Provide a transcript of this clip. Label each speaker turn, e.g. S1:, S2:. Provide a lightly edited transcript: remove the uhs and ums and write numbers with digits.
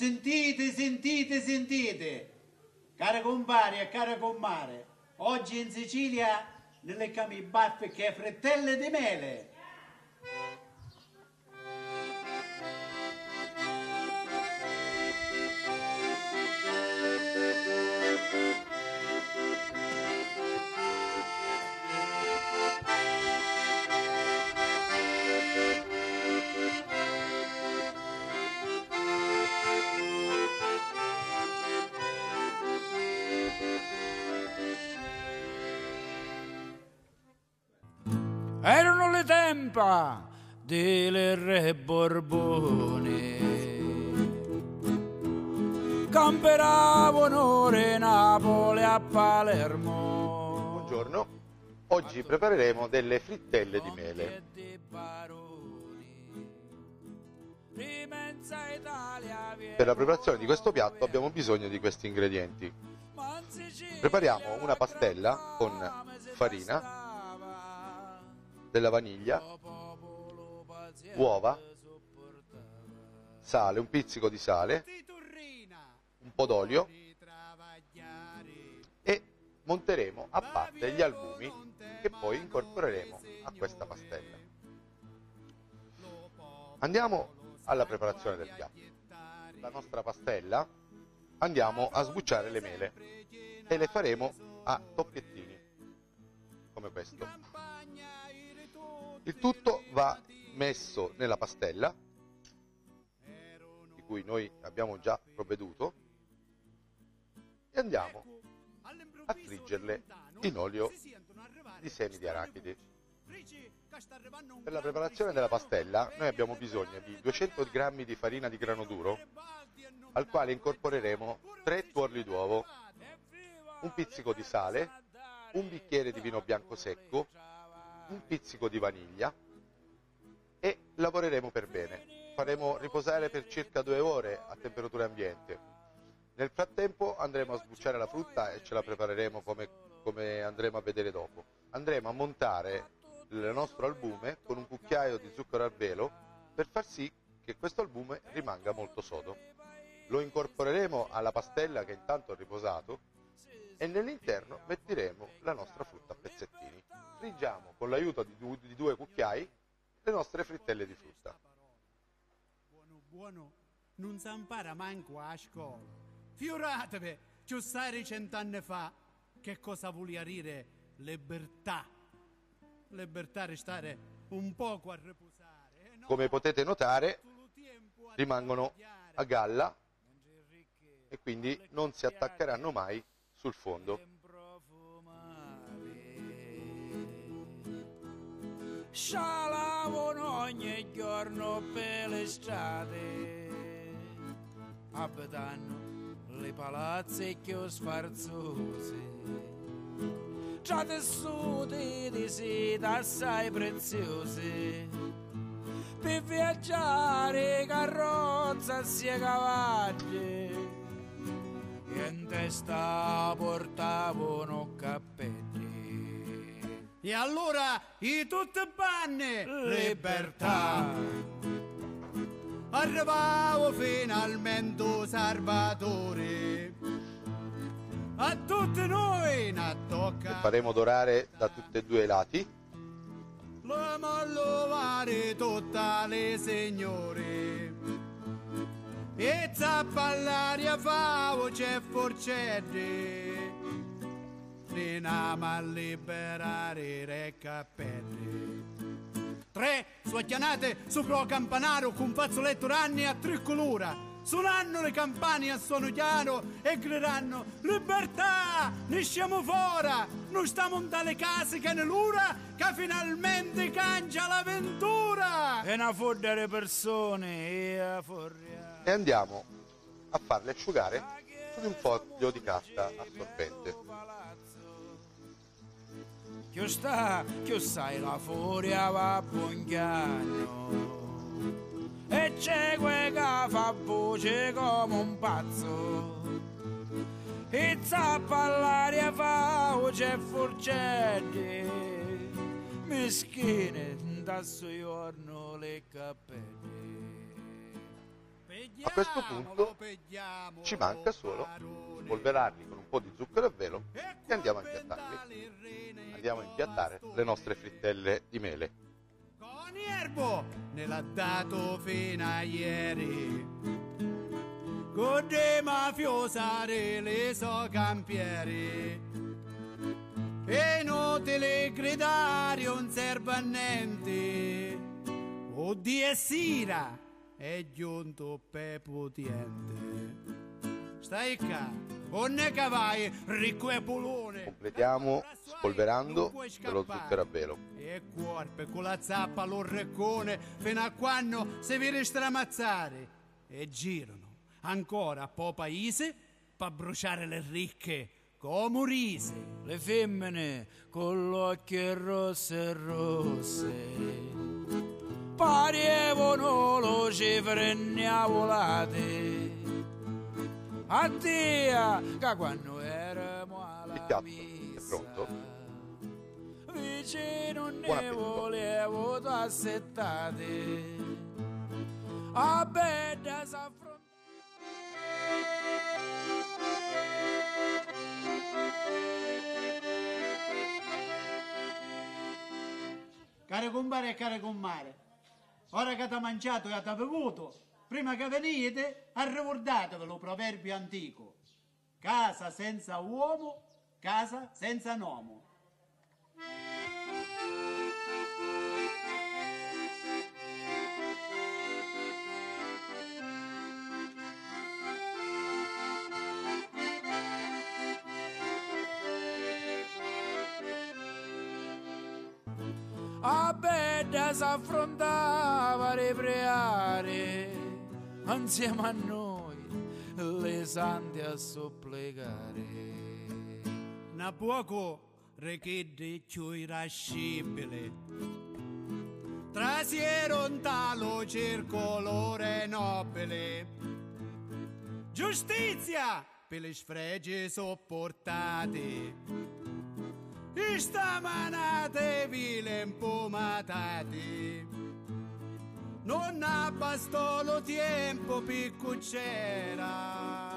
S1: Sentite, sentite, sentite. Cara compari e cara compare, oggi in Sicilia ne lecchiamo i baffi che frittelle di mele.
S2: Erano le tempa delle re Borbone, camperavano re Napoli a Palermo.
S3: Buongiorno, oggi prepareremo delle frittelle di mele. Per la preparazione di questo piatto abbiamo bisogno di questi ingredienti. Prepariamo una pastella con farina, della vaniglia, uova, sale, un pizzico di sale, un po' d'olio e monteremo a parte gli albumi che poi incorporeremo a questa pastella. Andiamo alla preparazione del piatto. La nostra pastella andiamo a sbucciare le mele e le faremo a toppiettini come questo. Il tutto va messo nella pastella, di cui noi abbiamo già provveduto, e andiamo a friggerle in olio di semi di arachidi. Per la preparazione della pastella noi abbiamo bisogno di 200 g di farina di grano duro, al quale incorporeremo 3 tuorli d'uovo, un pizzico di sale, un bicchiere di vino bianco secco, un pizzico di vaniglia e lavoreremo per bene. Faremo riposare per circa 2 ore a temperatura ambiente. Nel frattempo andremo a sbucciare la frutta e ce la prepareremo come andremo a vedere dopo. Andremo a montare il nostro albume con un cucchiaio di zucchero al velo per far sì che questo albume rimanga molto sodo. Lo incorporeremo alla pastella che intanto è riposato e nell'interno metteremo la nostra frutta a pezzettini. Friggiamo con l'aiuto di 2 cucchiai le nostre frittelle di frutta.
S1: Buono, buono, non si impara manco a scuola. Fioratevi, ci sai 100 anni fa che cosa voleva dire libertà. Libertà restare un poco a riposare.
S3: Come potete notare, rimangono a galla e quindi non si attaccheranno mai sul fondo.
S2: Scialavano ogni giorno per le strade, abitando le palazzi più sfarzose, tra tessuti di seta assai preziose, per viaggiare carrozza e cavalli, e in testa portavano cappelli.
S1: E allora i tutte banne libertà. Arrivavo finalmente Salvatore. A tutti noi ne tocca.
S3: Faremo dorare da tutti e 2 i lati.
S1: Lo mollovare tutte le signore. E zappall'aria fa voce forcette. Andiamo a liberare i re cappelli. 3 suocchianate sopra il campanaro con un fazzoletto ranni a tricolora. Suonano le campane a suono chiaro e grideranno libertà, ne stiamo fuori, non stiamo dalle case che ne l'ura, che finalmente cangia l'avventura.
S2: E una folla di persone e a forria.
S3: E andiamo a farle asciugare su un foglio di carta assorbente.
S2: Che sai la furia va buongiorno e c'è quel che fa voce come un pazzo e zappa all'aria fa voce forcelli meschine da giorno le capelli.
S3: A questo punto ci manca solo spolverarli con un po' di zucchero a velo e andiamo a impiattarli. Andiamo a impiattare le nostre frittelle di mele.
S1: Con Ierbo ne l'ha dato fino a ieri, con dei mafiosari le so campieri, e inutile gridare non serve a niente, oddio e sira è giunto potente. Stai qua, con ne cavai, ricco e polone.
S3: Completiamo spolverando dello zucchero a velo.
S1: E corpo con la zappa l'orreccone fino a quando si viene stramazzare. E girano ancora a po' paese per bruciare le ricche come rise.
S2: Le femmine con l'occhio rosse parevano lo cifrenniavolate a dia che quando eravamo alla
S3: Il piatto
S2: messa
S3: è pronto.
S2: vicino
S3: Buon
S2: ne
S3: appetito.
S2: volevo tassettate a bella s'affrontare.
S1: Care compare e care commare, ora che ti mangiato e ti bevuto, prima che venite, ricordatevi lo proverbio antico. Casa senza uomo, casa senza nomo.
S2: A bella s'affrontava a ripreare insieme a noi le santi a supplicare.
S1: Na poco richiede più irascibile, trasiero un talo circolore nobile, giustizia per le sfregi sopportate, stamanate vile impomatati, non abbastò lo tempo piccucciera.